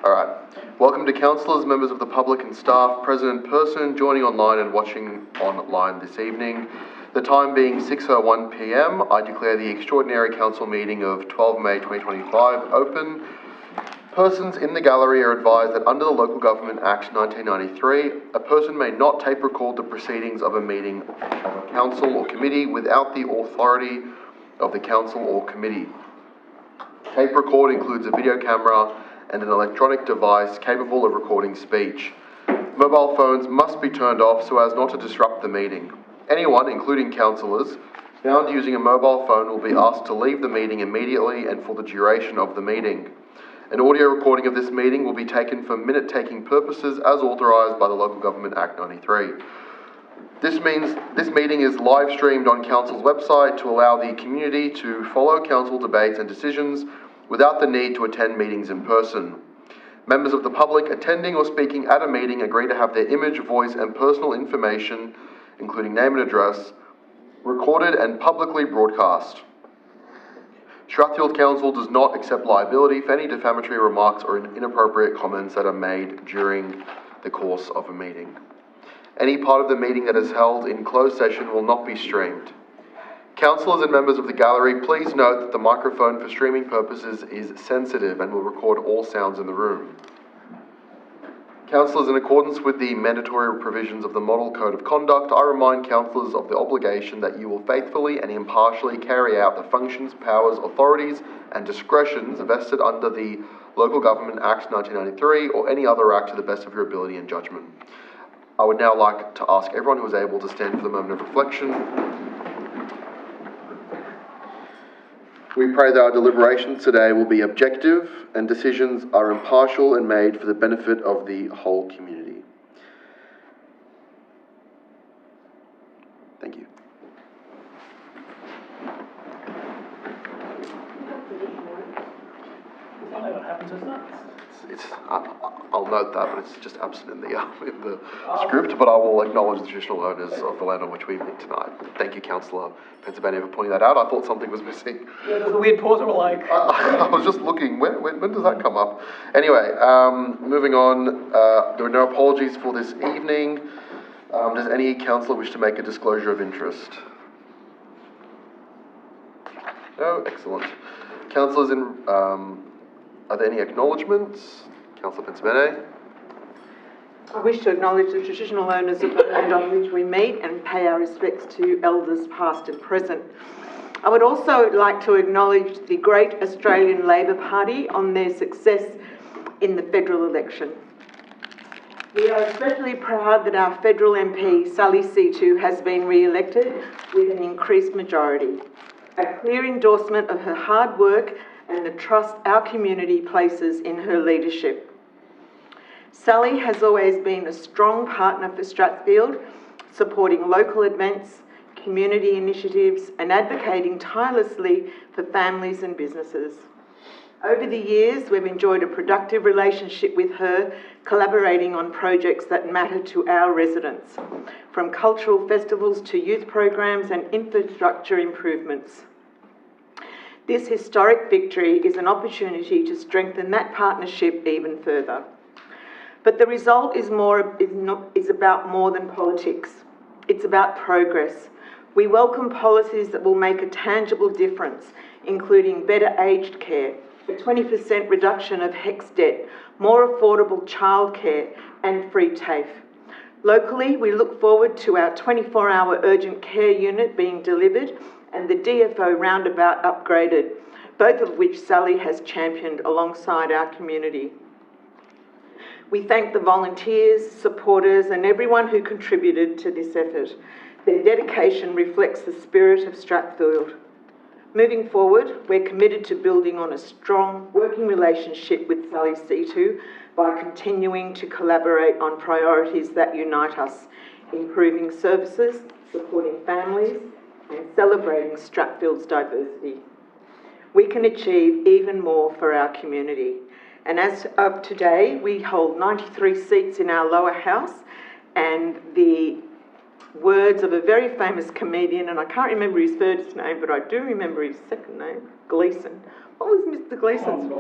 Alright. Welcome to councillors, members of the public and staff, present in person, joining online and watching online this evening. The time being 6:01 p.m, I declare the extraordinary council meeting of 12 May 2025 open. Persons in the gallery are advised that under the Local Government Act 1993, a person may not tape record the proceedings of a meeting of a council or committee without the authority of the council or committee. Tape record includes a video camera and an electronic device capable of recording speech. Mobile phones must be turned off so as not to disrupt the meeting. Anyone, including councillors, found using a mobile phone will be asked to leave the meeting immediately and for the duration of the meeting. An audio recording of this meeting will be taken for minute-taking purposes as authorised by the Local Government Act 93. This means this meeting is live streamed on Council's website to allow the community to follow Council debates and decisions without the need to attend meetings in person. Members of the public attending or speaking at a meeting agree to have their image, voice and personal information, including name and address, recorded and publicly broadcast. Strathfield Council does not accept liability for any defamatory remarks or inappropriate comments that are made during the course of a meeting. Any part of the meeting that is held in closed session will not be streamed. Councillors and members of the gallery, please note that the microphone for streaming purposes is sensitive and will record all sounds in the room. Councillors, in accordance with the mandatory provisions of the Model Code of Conduct, I remind councillors of the obligation that you will faithfully and impartially carry out the functions, powers, authorities and discretions vested under the Local Government Act 1993 or any other act to the best of your ability and judgment. I would now like to ask everyone who is able to stand for the moment of reflection. We pray that our deliberations today will be objective and decisions are impartial and made for the benefit of the whole community. Thank you. I'll note that, but it's just absent in the script, but I will acknowledge the traditional owners of the land on which we meet tonight. Thank you, Councillor Pensabene, for pointing that out. I thought something was missing. Yeah, there's a weird pause, we're like... I was just looking, when does that come up? Anyway, moving on, there are no apologies for this evening. Does any councillor wish to make a disclosure of interest? No? Excellent. Councillors, are there any acknowledgements? Councillor Pensabene. I wish to acknowledge the traditional owners of the land on which we meet and pay our respects to elders past and present. I would also like to acknowledge the great Australian Labor Party on their success in the federal election. We are especially proud that our federal MP, Sally Situ, has been re-elected with an increased majority. A clear endorsement of her hard work and the trust our community places in her leadership. Sally has always been a strong partner for Strathfield, supporting local events, community initiatives and advocating tirelessly for families and businesses. Over the years, we've enjoyed a productive relationship with her, collaborating on projects that matter to our residents, from cultural festivals to youth programs and infrastructure improvements. This historic victory is an opportunity to strengthen that partnership even further. But the result is about more than politics. It's about progress. We welcome policies that will make a tangible difference, including better aged care, a 20% reduction of HECS debt, more affordable childcare and free TAFE. Locally, we look forward to our 24-hour urgent care unit being delivered and the DFO roundabout upgraded, both of which Sally has championed alongside our community. We thank the volunteers, supporters and everyone who contributed to this effort. Their dedication reflects the spirit of Strathfield. Moving forward, we're committed to building on a strong working relationship with Sally Situ by continuing to collaborate on priorities that unite us, improving services, supporting families and celebrating Strathfield's diversity. We can achieve even more for our community. And as of today, we hold 93 seats in our lower house, and the words of a very famous comedian, and I can't remember his first name, but I do remember his second name, Gleeson, What was Mr. Gleeson's?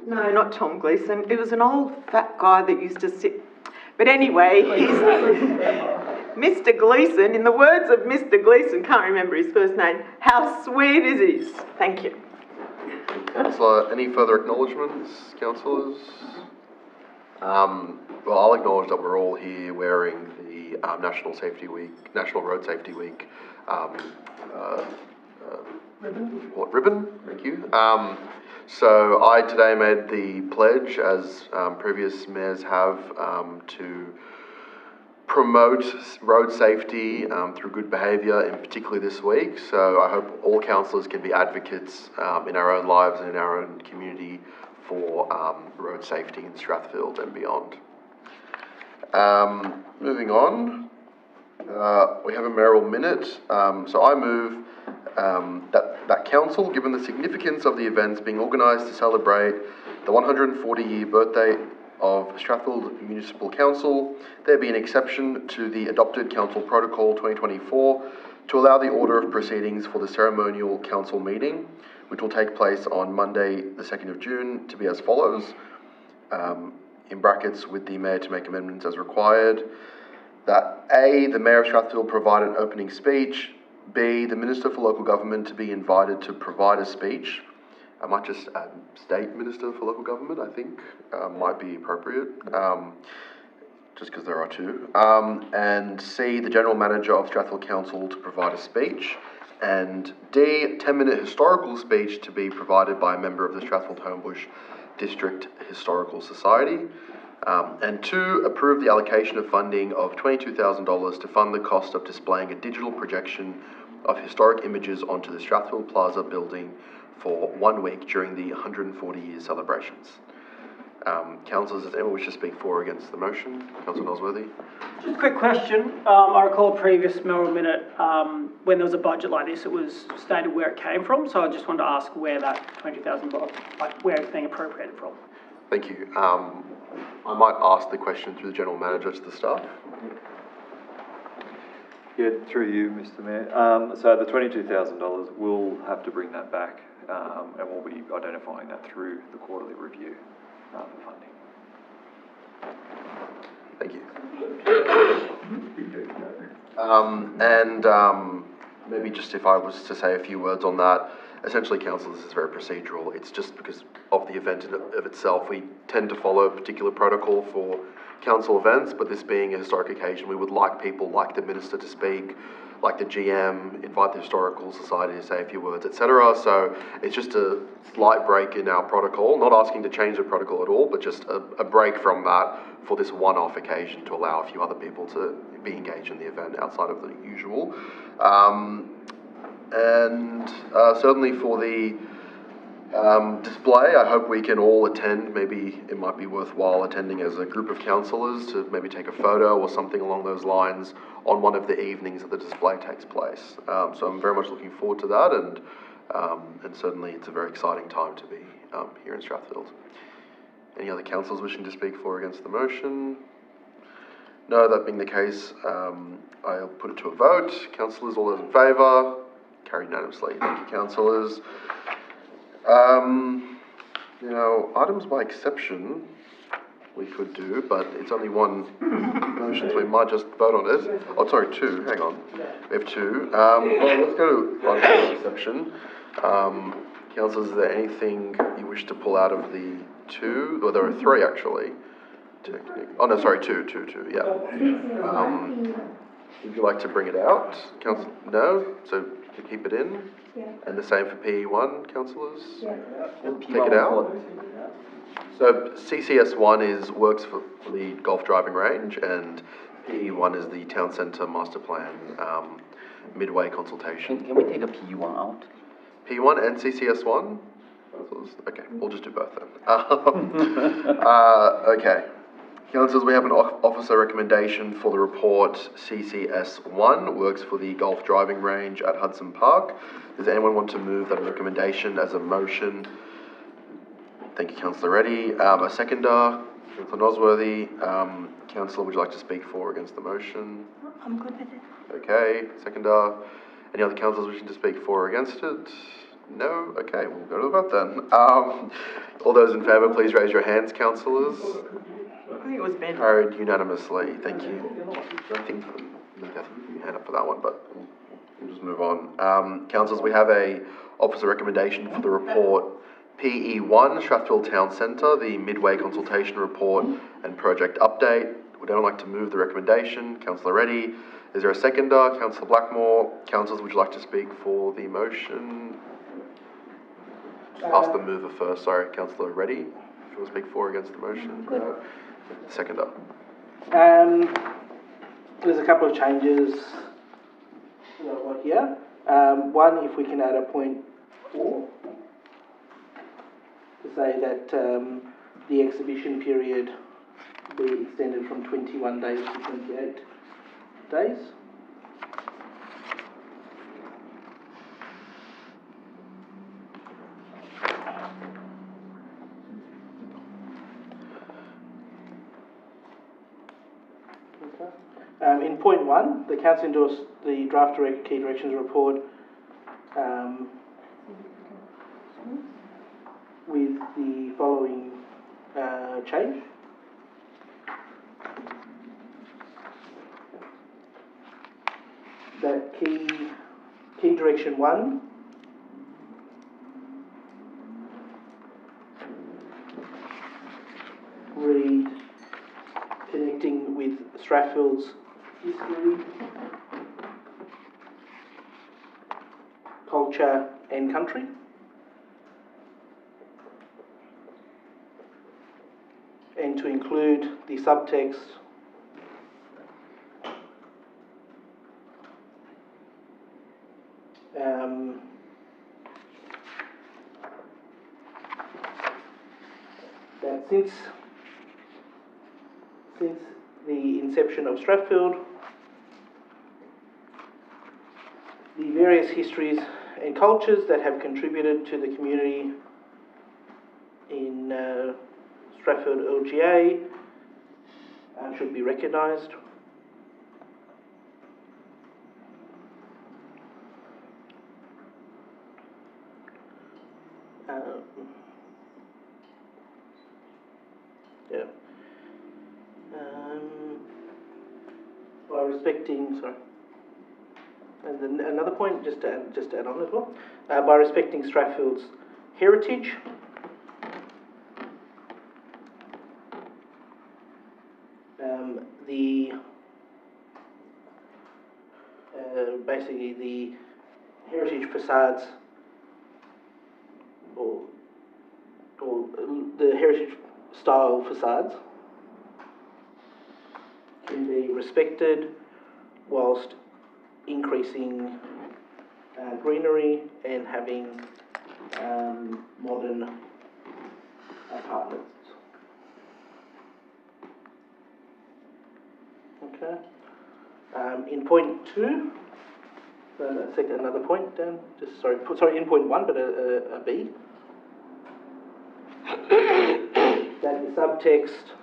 No, not Tom Gleeson. It was an old fat guy that used to sit. But anyway, he's Mr. Gleeson. In the words of Mr. Gleeson, can't remember his first name. How sweet is it? Thank you. Councillor, any further acknowledgements, councillors? Well, I'll acknowledge that we're all here wearing the National Road Safety Week ribbon? Thank you. So I today made the pledge, as previous mayors have, to promote road safety through good behaviour, and particularly this week. So I hope all councillors can be advocates in our own lives and in our own community for road safety in Strathfield and beyond. Moving on, we have a mayoral minute. So I move that council, given the significance of the events being organised to celebrate the 140-year birthday of Strathfield Municipal Council, there be an exception to the adopted Council Protocol 2024 to allow the order of proceedings for the ceremonial council meeting, which will take place on Monday, the 2nd of June, to be as follows, in brackets, with the Mayor to make amendments as required, that A, the Mayor of Strathfield provide an opening speech, B, the Minister for Local Government to be invited to provide a speech. I might just add State Minister for Local Government, I think, might be appropriate, just because there are two. And C, the General Manager of Strathfield Council to provide a speech. And D, a 10-minute historical speech to be provided by a member of the Strathfield Homebush District Historical Society. And 2, approve the allocation of funding of $22,000 to fund the cost of displaying a digital projection of historic images onto the Strathfield Plaza building for 1 week during the 140-year celebrations. Councillors, does anyone wish to speak for or against the motion? Councillor Nosworthy. Just a quick question. I recall a previous mayoral minute, when there was a budget like this, it was stated where it came from, so I just wanted to ask where that $20,000, like where it's being appropriated from. Thank you. I might ask the question through the General Manager to the staff. Yeah, through you, Mr. Mayor. So the $22,000, we'll have to bring that back, and we'll be identifying that through the quarterly review for funding. Thank you. Maybe just if I was to say a few words on that, essentially, council, this is very procedural. It's just because of the event of itself. We tend to follow a particular protocol for council events, but this being a historic occasion, we would like people like the Minister to speak, like the GM, invite the Historical Society to say a few words, etc. So it's just a slight break in our protocol, not asking to change the protocol at all, but just a break from that for this one-off occasion to allow a few other people to be engaged in the event outside of the usual. Certainly for the display, I hope we can all attend. Maybe it might be worthwhile attending as a group of councillors to maybe take a photo or something along those lines on one of the evenings that the display takes place. So I'm very much looking forward to that, and certainly it's a very exciting time to be here in Strathfield. Any other councillors wishing to speak for or against the motion? No, that being the case, I'll put it to a vote. Councillors, all those in favour? Carried unanimously. Thank you, councillors. Now, items by exception we could do, but it's only one motion, so we might just vote on it. Oh, sorry, two. Hang on. We have two. Well, let's go to items by exception. Councillors, is there anything you wish to pull out of the two? Well, there are three, actually. Oh, no, sorry, two, yeah. Would you like to bring it out? Council? No? So to keep it in? Yeah. And the same for PE1, councillors? Yeah. Take it out? So CCS1 works for the golf driving range, and PE1 is the town centre master plan midway consultation. Can we take a PE1 out? P1 and CCS1? Okay, we'll just do both then. Okay. Councillors, we have an officer recommendation for the report CCS1, works for the golf driving range at Hudson Park. Does anyone want to move that recommendation as a motion? Thank you, Councillor Reddy. A seconder, Councillor Nosworthy. Councillor, would you like to speak for or against the motion? I'm good with it. Okay, seconder. Any other councillors wishing to speak for or against it? No? Okay, we'll go to the vote then. All those in favour, please raise your hands, councillors. I think it was Ben. Carried unanimously, thank you. I think you put your hand up for that one, but we'll just move on. Councillors, we have a officer recommendation for the report PE1, Strathfield Town Centre, the Midway Consultation Report and Project Update. Would anyone like to move the recommendation? Councillor Reddy. Is there a seconder? Councillor Blackmore. Councillors, would you like to speak for the motion? Ask the mover first, sorry. Councillor Reddy, if you want to speak for or against the motion. Seconder. There's a couple of changes that I've got here. One, if we can add a point 4 to say that the exhibition period be extended from 21 days to 28 days. In point 1, the council endorsed the draft key directions report with the following change. That key direction 1 read connecting with Strathfield's history, culture and country. And to include the subtext that since the inception of Strathfield, the various histories and cultures that have contributed to the community in Strathfield LGA should be recognised. By respecting, sorry, and then another point, just to add on as well, by respecting Strathfield's heritage, basically the heritage facades or the heritage style facades can be respected whilst increasing greenery and having modern apartments. Okay. In point 2, another point down. Sorry, in point 1, but a B. That the subtext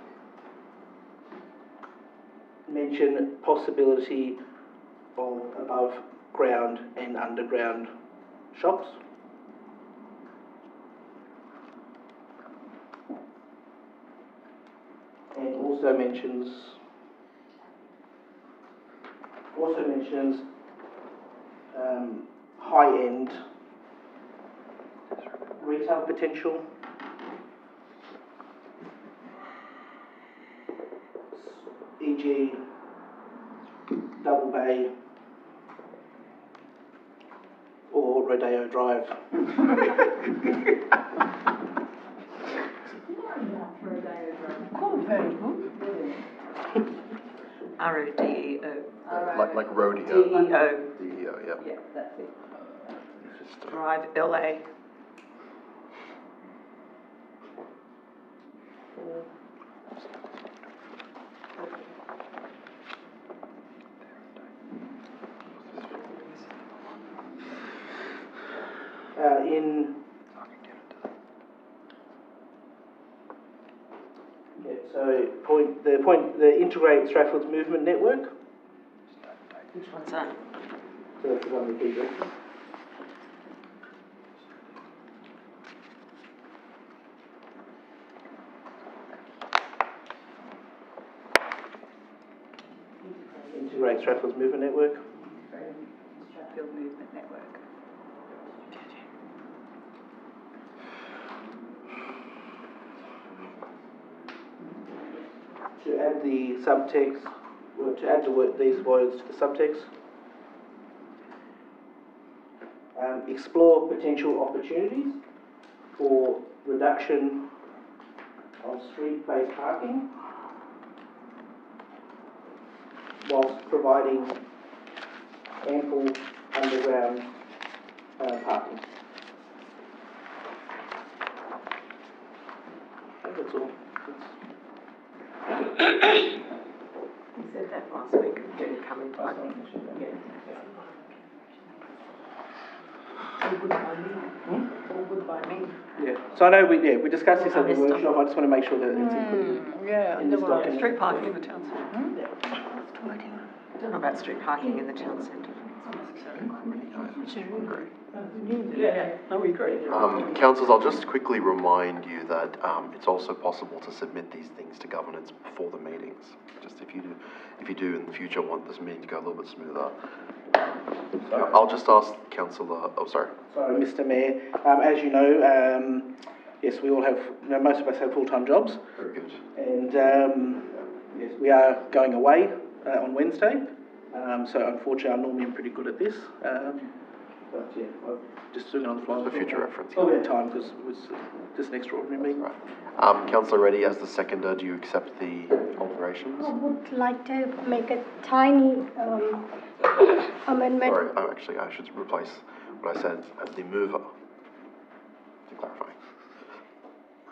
mention possibility of above ground and underground shops. And also mentions high-end retail potential, e.g. Double Bay or Rodeo Drive. R-O-D-E-O. Like rodeo. D-E-O. DEO, yep. Yeah, that's it. Just, Drive, LA. The integrate Strathfield's movement network. Which one's that? So that's one of the key directions. Great Strathfields Movement Network. Strathfield Movement Network. To add the subtext, or to add these words to the subtext. Explore potential opportunities for reduction of street-based parking whilst providing ample underground parking. I think that's all. You said that last week, it didn't come into my thing. All good by me. All good by me. Yeah, so I know we discussed this at the workshop, I just want to make sure that it's included Yeah, in this document. Street parking in the town centre. I don't know about street parking in the town centre. Yeah, no, we agree. Councillors, I'll just quickly remind you that it's also possible to submit these things to governance before the meetings. Just if you do in the future want this meeting to go a little bit smoother. I'll just ask Councillor, oh sorry. Sorry, Mr. Mayor, as you know, yes, we all have, most of us have full-time jobs. Very good. And, yes, we are going away on Wednesday. So unfortunately, I'm normally pretty good at this. But yeah, I'm just doing it on the fly. For future reference. Oh, we had time because it was just an extraordinary meeting. Right. Councillor Reddy, as the seconder, do you accept the alterations? I would like to make a tiny amendment. Sorry, I should replace what I said as the mover, to clarify.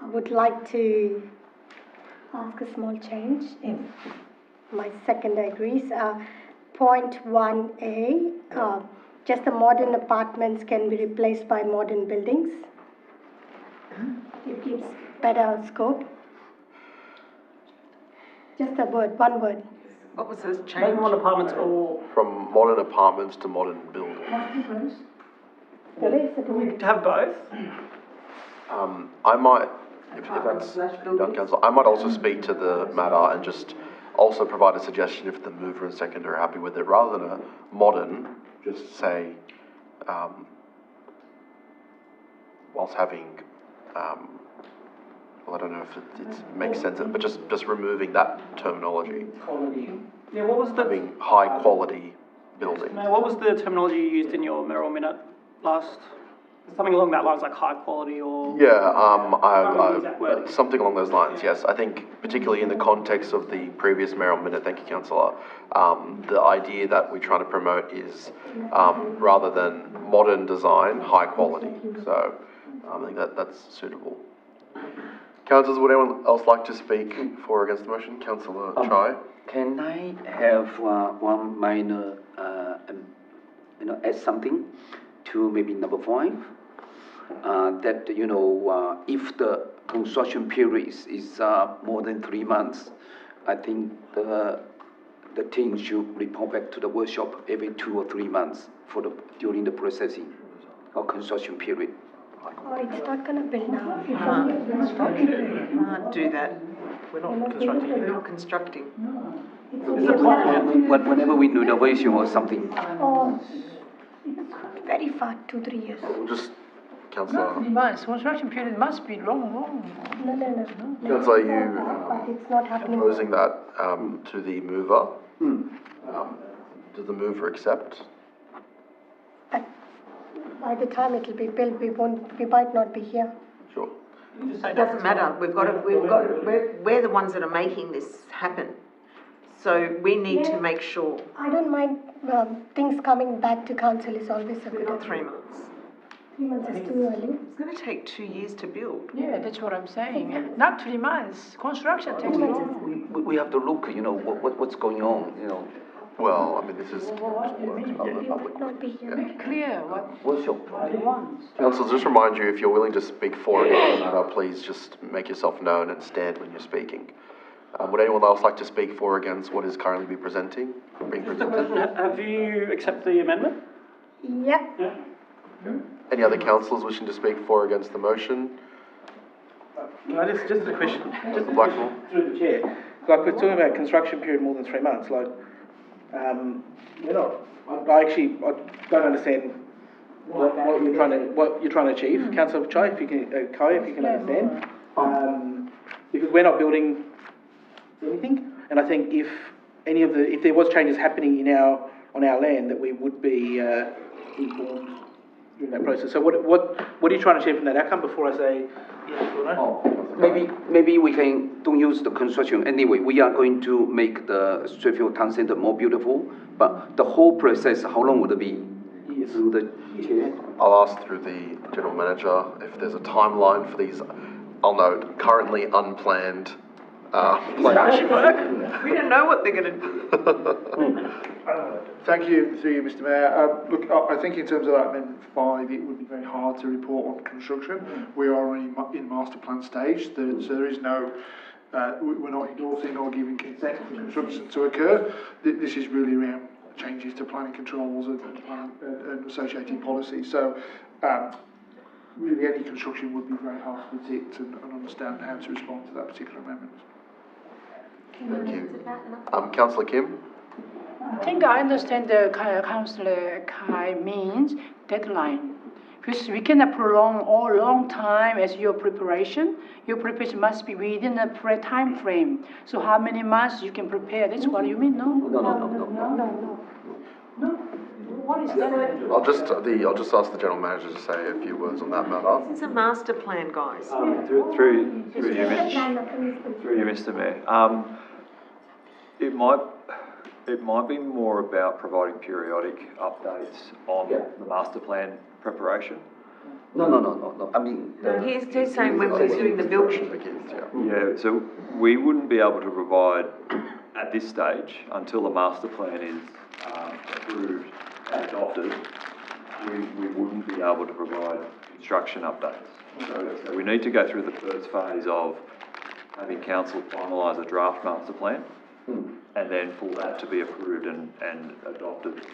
I would like to ask a small change if my seconder agrees. Point 1A, just the modern apartments can be replaced by modern buildings. It gives better scope. Just a word, one word. What was this Maybe change? one apartments or From modern apartments to modern buildings. There is a do we have both? I might, if that's done, Councillor, I might also speak to the matter and just also provide a suggestion if the mover and seconder are happy with it, rather than a modern, just say, whilst having, well, I don't know if it makes sense, but just removing that terminology, Quality. Yeah, what was the, having high quality buildings. Mayor, what was the terminology you used in your mayoral minute last? Something along that lines, like high quality or? Yeah, Exact wording. something along those lines, yes. I think particularly in the context of the previous mayoral minute, thank you, councillor, the idea that we're trying to promote is, rather than modern design, high quality. So, I think that's suitable. Councillors, would anyone else like to speak for or against the motion? Councillor Chai? Can I have one minor, add something to maybe number 5? That, if the construction period is more than 3 months, I think the team should report back to the workshop every 2 or 3 months during the processing or construction period. Oh, it's not gonna build now. Can't do that. We're not constructing. We're not constructing. Whenever we do innovation or something. Oh, it's very far, 2-3 years. Just, Councillor, 3 months, construction period must be long. No. Councillor, But it's not happening. proposing that, to the mover. Does the mover accept? But by the time it'll be built, we might not be here. Sure. It doesn't matter, we're the ones that are making this happen. So we need to make sure, I don't mind, things coming back to council is always a we're good not idea. 3 months. 3 months is too early. It's gonna take 2 years to build. Yeah, that's what I'm saying. Not 3 months. Construction takes long. We have to look, what's going on, Well, I mean, this is We might not be here. Make clear what workshop. he wants. Councillors, just remind you, if you're willing to speak for or against the matter, please just make yourself known and stand when you're speaking. Would anyone else like to speak for or against what is currently being presented? Have you accepted the amendment? Yeah. Any other councillors wishing to speak for or against the motion? Can I just a question, Blackmore? through the chair. Like, we're talking about construction period more than 3 months, like, we're not, I don't understand what you're trying to achieve, Councillor Chai, if you can, Kai, if you can understand. Because we're not building anything, and I think if there was changes happening on our land, that we would be informed during that process. So what are you trying to achieve from that outcome before I say yes or no? Maybe we don't use the construction. Anyway, we are going to make the Strathfield Town Centre more beautiful, but the whole process, how long would it be? Yes. Through the chair? I'll ask through the general manager if there's a timeline for these. I'll note, currently unplanned construction work. We don't know what they're going to do. Thank you, through you, Mr Mayor. Look, I think in terms of that Amendment 5, it would be very hard to report on construction. We are already in master plan stage, so there is no, we're not endorsing or giving consent for construction to occur. This is really around changes to planning controls and associated policies. So, really any construction would be very hard to predict and understand how to respond to that particular amendment. Thank you. Councillor Kim? I think I understand the Councillor Kai means deadline. Because we cannot prolong all long time as your preparation. Your preparation must be within a time frame. So how many months you can prepare? That's what you mean, no? No. What is that? I'll just ask the general manager to say a few words on that matter. This is a master plan, guys. Through you, Mr Mayor. It might be more about providing periodic updates on the master plan preparation. No. I mean, He's saying when we're doing the building. Yeah, so we wouldn't be able to provide at this stage until the master plan is approved and adopted. We wouldn't be able to provide construction updates. So we need to go through the first phase of having council finalise a draft master plan, and then for that to be approved and adopted,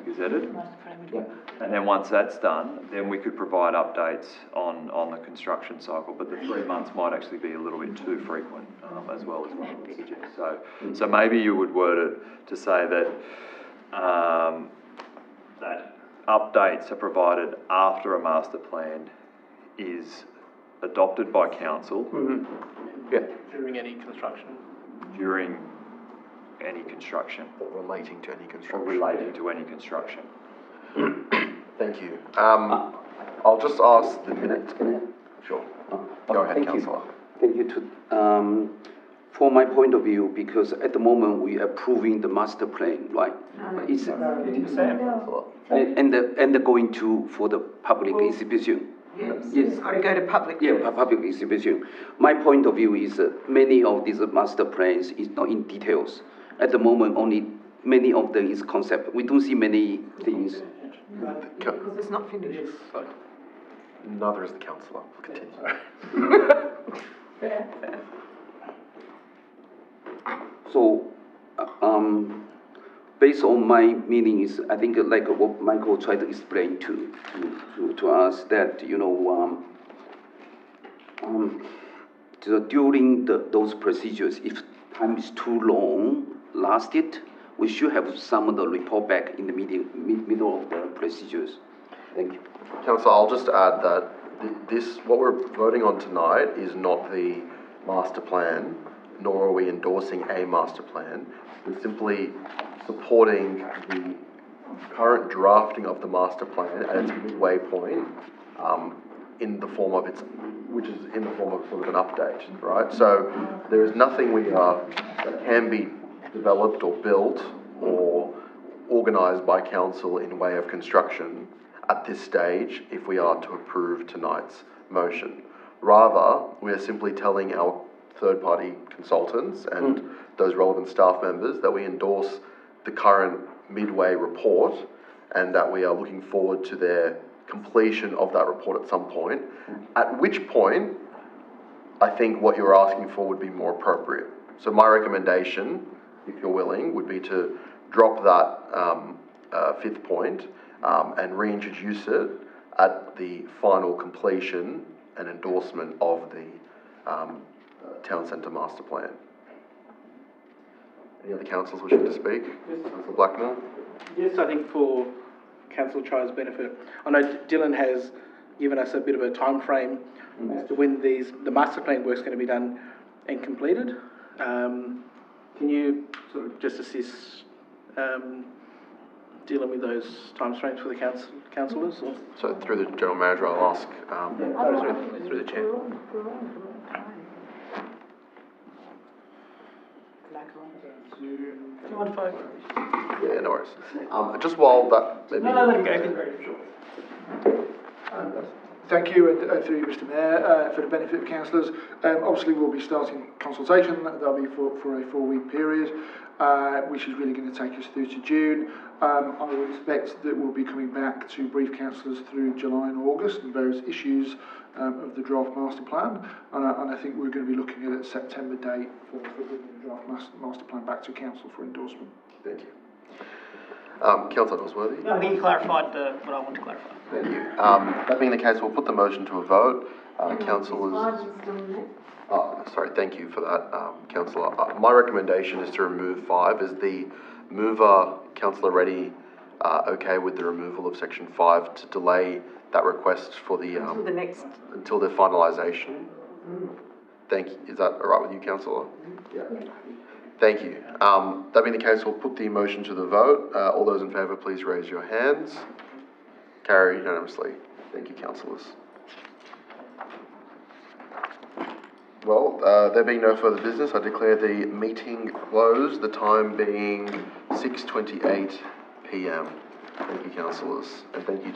gazetted. And then once that's done, then we could provide updates on the construction cycle. But the 3 months might actually be a little bit too frequent, as well as what I would suggest. So maybe you would word it to say that that updates are provided after a master plan is adopted by council. During any construction. During any construction. Or relating to any construction. Or relating to any construction. Thank you. I'll just ask the minute. Sure. Go ahead, Councillor. Thank you. For my point of view, because at the moment we are approving the master plan, right? It's and going to for the public exhibition. Yes. I go to public. Yeah, public exhibition. My point of view is many of these master plans is not in details. At the moment, only many of them is concept. We don't see many things. Because it's not finished. Neither is the councillor. Continue. So, based on my meaning is, I think like what Michael tried to explain to us that, during those procedures, if time is too long lasted, we should have some of the report back in the middle of the procedures. Thank you. Councillor, I'll just add that what we're voting on tonight is not the master plan, nor are we endorsing a master plan. We're simply supporting the current drafting of the master plan at its midway point, in the form of sort of an update, right? So there is nothing that can be developed or built or organised by council in way of construction at this stage if we are to approve tonight's motion. Rather, we are simply telling our third-party consultants and those relevant staff members that we endorse the current midway report and that we are looking forward to their completion of that report at some point, at which point I think what you're asking for would be more appropriate. So my recommendation, if you're willing, would be to drop that fifth point and reintroduce it at the final completion and endorsement of the Town Centre Master Plan. Any other councillors wishing to speak? Councillor Blackmore? Just, I think for Councillor Chai's benefit, I know Dylan has given us a bit of a time frame as to when the master plan work's going to be done and completed. Can you sort of just assist dealing with those timeframes for the councillors? Or? So through the General Manager, I'll ask, through the Chair. Do you want to vote? Yeah, no worries. Just while that, maybe. No, let him go. Thank you, and through you, Mr Mayor, for the benefit of councillors. Obviously, we'll be starting consultation. That'll be for a 4-week period, which is really going to take us through to June. I would expect that we'll be coming back to brief councillors through July and August on various issues of the draft master plan, and I think we're going to be looking at a September date for bringing the draft master plan back to council for endorsement. Thank you. Councillor Nosworthy? I think you clarified what I want to clarify. Thank you. That being the case, we'll put the motion to a vote. Councillors... sorry, thank you for that, Councillor. My recommendation is to remove 5. Is the mover, Councillor Reddy, okay with the removal of section 5 to delay that request for the... Until the next... Until the finalisation? Thank you. Is that all right with you, Councillor? Yeah. Thank you. That being the case, we'll put the motion to the vote. All those in favour, please raise your hands. Carried unanimously. Thank you, councillors. Well, there being no further business, I declare the meeting closed, the time being 6:28 p.m. Thank you, councillors, and thank you.